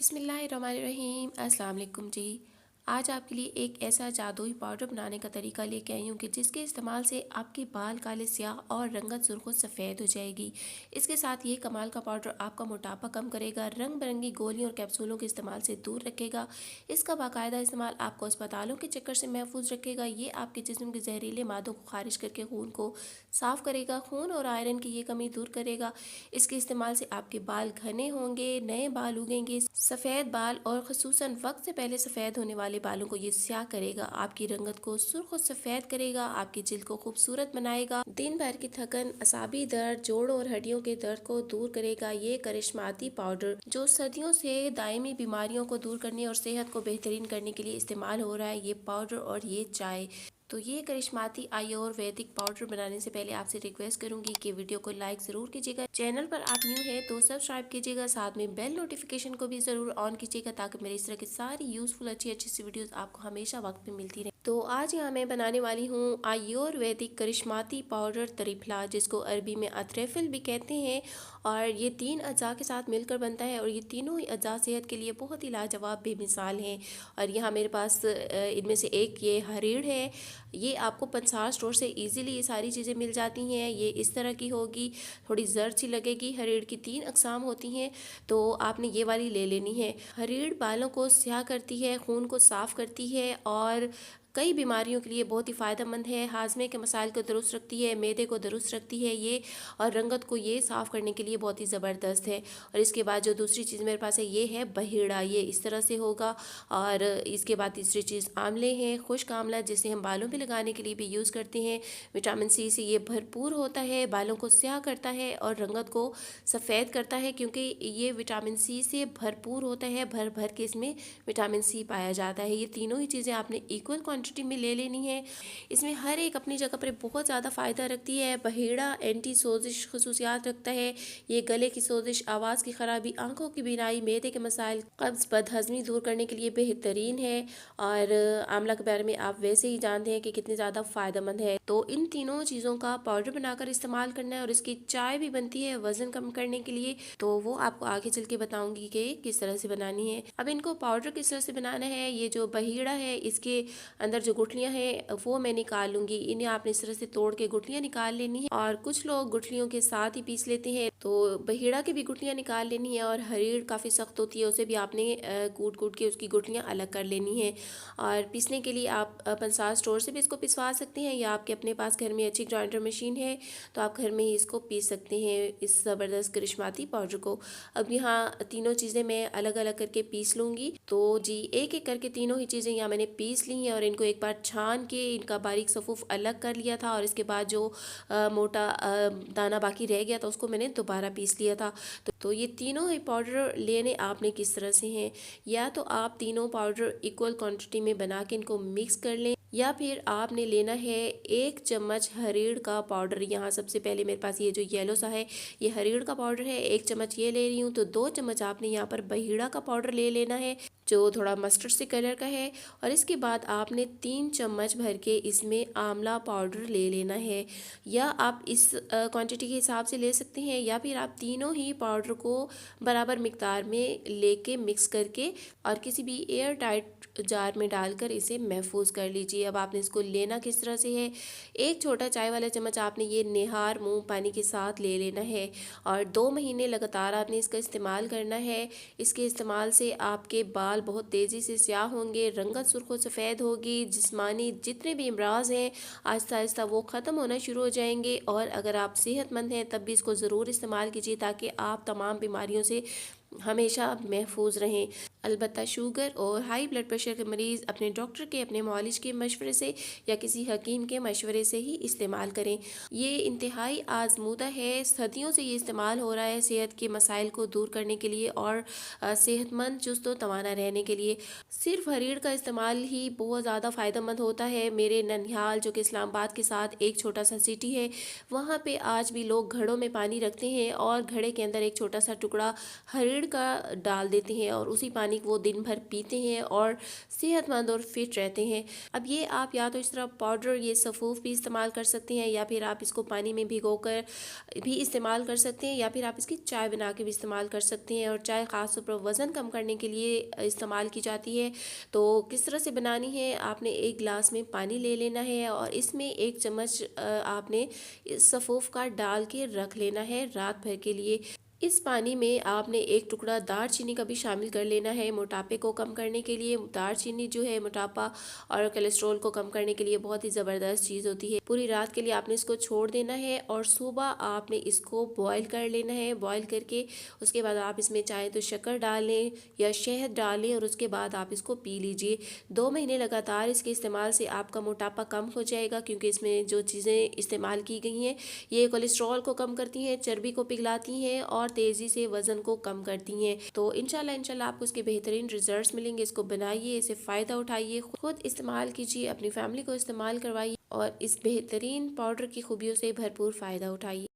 बिस्मिल्लाहिर्रहमानिर्रहीम। अस्सलाम वालेकुम जी। आज आपके लिए एक ऐसा जादुई पाउडर बनाने का तरीका लेके आई हूँ कि जिसके इस्तेमाल से आपके बाल काले स्याह और रंगत सुर्ख सफ़ेद हो जाएगी। इसके साथ ये कमाल का पाउडर आपका मोटापा कम करेगा, रंग बिरंगी गोलियों और कैप्सूलों के इस्तेमाल से दूर रखेगा। इसका बाकायदा इस्तेमाल आपको अस्पतालों के चक्कर से महफूज रखेगा। ये आपके जिस्म के जहरीले मादों को खारिज करके खून को साफ़ करेगा, खून और आयरन की ये कमी दूर करेगा। इसके इस्तेमाल से आपके बाल घने होंगे, नए बाल उगेंगे, सफ़ेद बाल और ख़ुसूसन वक्त से पहले सफ़ेद होने वाले बालों को ये स्याह करेगा, आपकी रंगत को सुर्ख और सफ़ेद करेगा, आपकी जिल्द को खूबसूरत बनाएगा, दिन भर की थकन, असाबी दर्द, जोड़ों और हड्डियों के दर्द को दूर करेगा। ये करिश्माती पाउडर जो सदियों से दायमी बीमारियों को दूर करने और सेहत को बेहतरीन करने के लिए इस्तेमाल हो रहा है, ये पाउडर और ये चाय। तो ये करिश्माती आयुर्वेदिक पाउडर बनाने से पहले आपसे रिक्वेस्ट करूंगी कि वीडियो को लाइक ज़रूर कीजिएगा। चैनल पर आप न्यू है तो सब्सक्राइब कीजिएगा, साथ में बेल नोटिफिकेशन को भी ज़रूर ऑन कीजिएगा ताकि मेरे इस तरह की सारी यूज़फुल अच्छी अच्छी सी वीडियोस आपको हमेशा वक्त पे मिलती रहे। तो आज यहाँ मैं बनाने वाली हूँ आयुर्वेदिक करिश्माती पाउडर त्रिफला, जिसको अरबी में अतरेफिल भी कहते हैं। और ये 3 अज़ा के साथ मिलकर बनता है और ये तीनों ही अज़ा सेहत के लिए बहुत ही लाजवाब बेमिसाल हैं। और यहाँ मेरे पास इनमें से एक ये हरीड़ है। ये आपको पंसार स्टोर से इजीली ये सारी चीज़ें मिल जाती हैं। ये इस तरह की होगी, थोड़ी जर्द सी लगेगी। हरीड़ की 3 अक़साम होती हैं, तो आपने ये वाली ले लेनी है। हरीड़ बालों को स्याह करती है, खून को साफ़ करती है और कई बीमारियों के लिए बहुत ही फ़ायदेमंद है। हाजमे के मसाइल को दुरुस्त रखती है, मैदे को दुरुस्त रखती है ये, और रंगत को ये साफ़ करने के लिए बहुत ही ज़बरदस्त है। और इसके बाद जो दूसरी चीज़ मेरे पास है ये है बहेड़ा, ये इस तरह से होगा। और इसके बाद तीसरी चीज़ आंवले हैं, खुश्क आंवला, जिसे हम बालों पे लगाने के लिए भी यूज़ करते हैं। विटामिन सी से ये भरपूर होता है, बालों को स्याह करता है और रंगत को सफ़ेद करता है, क्योंकि ये विटामिन सी से भरपूर होता है। भर भर के इसमें विटामिन सी पाया जाता है। ये तीनों ही चीज़ें आपने इक्वल क्वांटिटी में ले लेनी है। इसमें हर एक अपनी जगह पर बहुत ज़्यादा फ़ायदा रखती है। बहेड़ा एंटी सोजिश खसूसियात रखता है। ये गले की सोजिश, आवाज़ की ख़राबी, आंखों की बीनाई, मैदे के मसाइल, कब्ज़, बदहज़मी दूर करने के लिए बेहतरीन है। और आंवला के बारे में आप वैसे ही जानते हैं कि कितनी ज़्यादा फ़ायदेमंद है। तो इन तीनों चीज़ों का पाउडर बनाकर इस्तेमाल करना है और इसकी चाय भी बनती है वज़न कम करने के लिए। तो वो आपको आगे चल के बताऊंगी कि किस तरह से बनानी है। अब इनको पाउडर किस तरह से बनाना है, ये जो बहेड़ा है इसके अंदर जो गुठलियाँ हैं वो मैं निकाल लूँगी। इन्हें आपने इस तरह से तोड़ के गुठलियाँ निकाल लेनी है। और कुछ लोग गुठलियों के साथ ही पीस लेते हैं, तो बहेड़ा की भी गुठलियाँ निकाल लेनी है। और हरीड़ काफ़ी सख्त होती है, उसे भी आपने कूट कूट के उसकी गुठलियाँ अलग कर लेनी है। और पीसने के लिए आप पंसार स्टोर से भी इसको पिसवा सकते हैं, या आपके अपने पास घर में अच्छी ग्राइंडर मशीन है तो आप घर में ही इसको पीस सकते हैं, इस ज़बरदस्त करिश्माती पाउडर को। अब यहाँ तीनों चीज़ें मैं अलग अलग करके पीस लूँगी। तो जी एक एक करके तीनों ही चीज़ें यहाँ मैंने पीस ली हैं और इनको एक बार छान के इनका बारीक सफ़ूफ अलग कर लिया था। और इसके बाद जो मोटा दाना बाकी रह गया था उसको मैंने दोबारा पीस लिया था। तो ये तीनों ही पाउडर लेने आपने किस तरह से हैं, या तो आप तीनों पाउडर इक्वल क्वांटिटी में बना के इनको मिक्स कर लें, या फिर आपने लेना है 1 चम्मच हरीड़ का पाउडर। यहाँ सबसे पहले मेरे पास ये जो येलो सा है ये हरीड़ का पाउडर है, 1 चम्मच ये ले रही हूँ। तो 2 चम्मच आपने यहाँ पर बहेड़ा का पाउडर ले लेना है जो थोड़ा मस्टर्ड से कलर का है। और इसके बाद आपने 3 चम्मच भर के इसमें आंवला पाउडर ले लेना है, या आप इस क्वांटिटी के हिसाब से ले सकते हैं, या फिर आप तीनों ही पाउडर को बराबर मिकदार में लेके मिक्स करके और किसी भी एयर टाइट जार में डालकर इसे महफूज कर लीजिए। अब आपने इसको लेना किस तरह से है, 1 छोटा चाय वाला चम्मच आपने ये निहार मुँह पानी के साथ ले लेना है और 2 महीने लगातार आपने इसका इस्तेमाल करना है। इसके इस्तेमाल से आपके बाल बहुत तेज़ी से स्याह होंगे, रंगत सुर्ख सफ़ेद होगी, जिस्मानी जितने भी अमराज हैं आहिस्ता आहिस्ता वो ख़त्म होना शुरू हो जाएंगे। और अगर आप सेहतमंद हैं तब भी इसको ज़रूर इस्तेमाल कीजिए ताकि आप तमाम बीमारियों से हमेशा महफूज रहें। अलबत्ता शुगर और हाई ब्लड प्रेशर के मरीज़ अपने डॉक्टर के, अपने मुआलिज के मशवरे से या किसी हकीम के मशवरे से ही इस्तेमाल करें। ये इंतहाई आजमूदा है, सदियों से ये इस्तेमाल हो रहा है सेहत के मसाइल को दूर करने के लिए और सेहतमंद चुस्त व तवाना रहने के लिए। सिर्फ हरीड़ का इस्तेमाल ही बहुत ज़्यादा फ़ायदेमंद होता है। मेरे ननिहाल जो कि इस्लामाबाद के साथ एक छोटा सा सिटी है, वहाँ पे आज भी लोग घड़ों में पानी रखते हैं और घड़े के अंदर एक छोटा सा टुकड़ा हरीड़ पेड़ का डाल देते हैं और उसी पानी को वो दिन भर पीते हैं और सेहतमंद और फिट रहते हैं। अब ये आप या तो इस तरह पाउडर ये सफ़ूफ भी इस्तेमाल कर सकते हैं, या फिर आप इसको पानी में भिगोकर भी इस्तेमाल कर सकते हैं, या फिर आप इसकी चाय बना के भी इस्तेमाल कर सकते हैं। और चाय ख़ास तौर पर वज़न कम करने के लिए इस्तेमाल की जाती है। तो किस तरह से बनानी है, आपने एक गिलास में पानी ले लेना है और इसमें 1 चम्मच आपने सफ़ूफ का डाल के रख लेना है रात भर के लिए। इस पानी में आपने 1 टुकड़ा दालचीनी का भी शामिल कर लेना है मोटापे को कम करने के लिए। दालचीनी जो है मोटापा और कोलेस्ट्रॉल को कम करने के लिए बहुत ही ज़बरदस्त चीज़ होती है। पूरी रात के लिए आपने इसको छोड़ देना है और सुबह आपने इसको बॉईल कर लेना है। बॉईल करके उसके बाद आप इसमें चाहें तो शक्कर डाल लें या शहद डाल लें और उसके बाद आप इसको पी लीजिए। 2 महीने लगातार इसके इस्तेमाल से आपका मोटापा कम हो जाएगा, क्योंकि इसमें जो चीज़ें इस्तेमाल की गई हैं ये कोलेस्ट्रॉल को कम करती हैं, चर्बी को पिघलाती हैं और तेज़ी से वज़न को कम करती हैं। तो इंशाल्लाह आपको इसके बेहतरीन रिजल्ट्स मिलेंगे। इसको बनाइए, इसे फ़ायदा उठाइए, खुद इस्तेमाल कीजिए, अपनी फैमिली को इस्तेमाल करवाइए और इस बेहतरीन पाउडर की खूबियों से भरपूर फ़ायदा उठाइए।